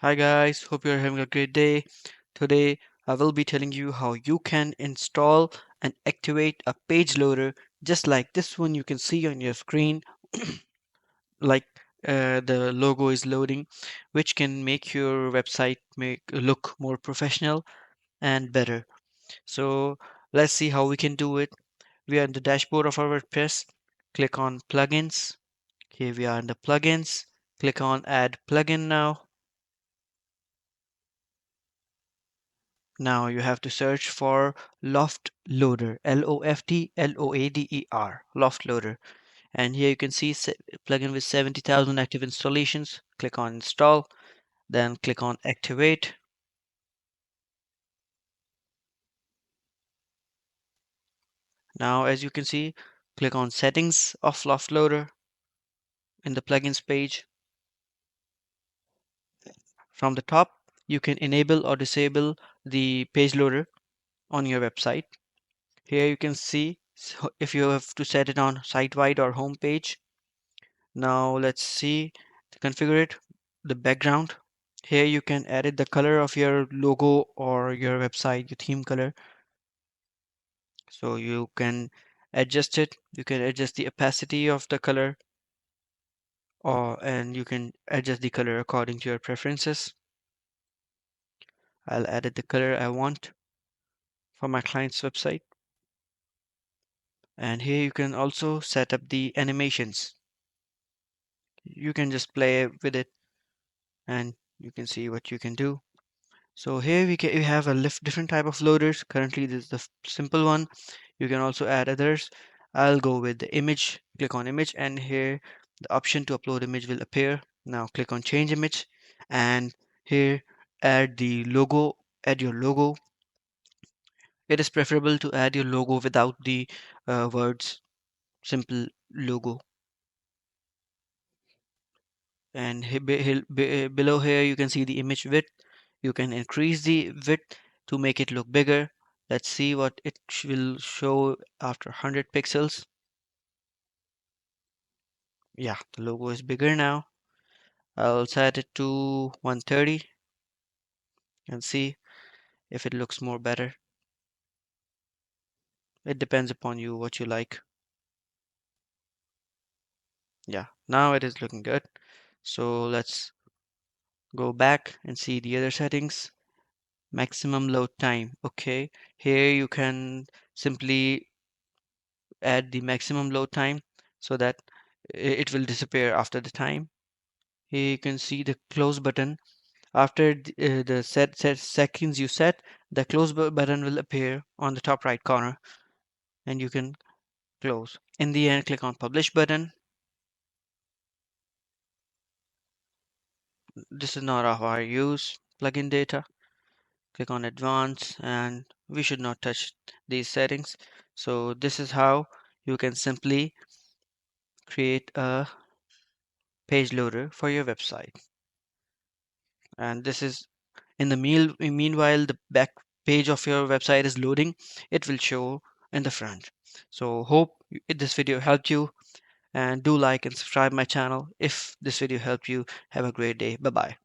Hi guys, hope you're having a great day. Today I will be telling you how you can install and activate a page loader just like this one you can see on your screen, like the logo is loading, which can make your website make look more professional and better. So let's see how we can do it. We are in the dashboard of our WordPress. Click on plugins. Here we are in the plugins. Click on add plugin now. Now you have to search for Loft Loader, Loftloader, Loft Loader. And here you can see plugin with 70,000 active installations. Click on install, then click on activate. Now, as you can see, click on settings of Loft Loader in the plugins page. From the top, you can enable or disable the page loader on your website. Here you can see if you have to set it on site wide or home page. Now let's see to configure it. The background. Here you can edit the color of your logo or your website, your theme color. So you can adjust it. You can adjust the opacity of the color and you can adjust the color according to your preferences. I'll edit the color I want for my client's website. And here you can also set up the animations. You can just play with it and you can see what you can do. So here we have a different type of loaders. Currently, this is the simple one. You can also add others. I'll go with the image. Click on image, and here the option to upload image will appear. Now click on change image, and here add the logo. Add your logo. It is preferable to add your logo without the words simple logo. And below here you can see the image width. You can increase the width to make it look bigger. Let's see what it will show after 100 pixels. Yeah, the logo is bigger now. I'll set it to 130 and see if it looks more better. It depends upon you what you like. Yeah, now it is looking good. So let's go back and see the other settings. Maximum load time. Okay, here you can simply add the maximum load time so that it will disappear after the time. Here you can see the close button. After the set seconds you set, the close button will appear on the top right corner and you can close. In the end, click on publish button. This is not how I use plugin data. Click on advanced and we should not touch these settings. So this is how you can simply create a page loader for your website. And this is in the meanwhile the back page of your website is loading, it will show in the front. So hope this video helped you, and do like and subscribe my channel if this video helped you. Have a great day. Bye bye.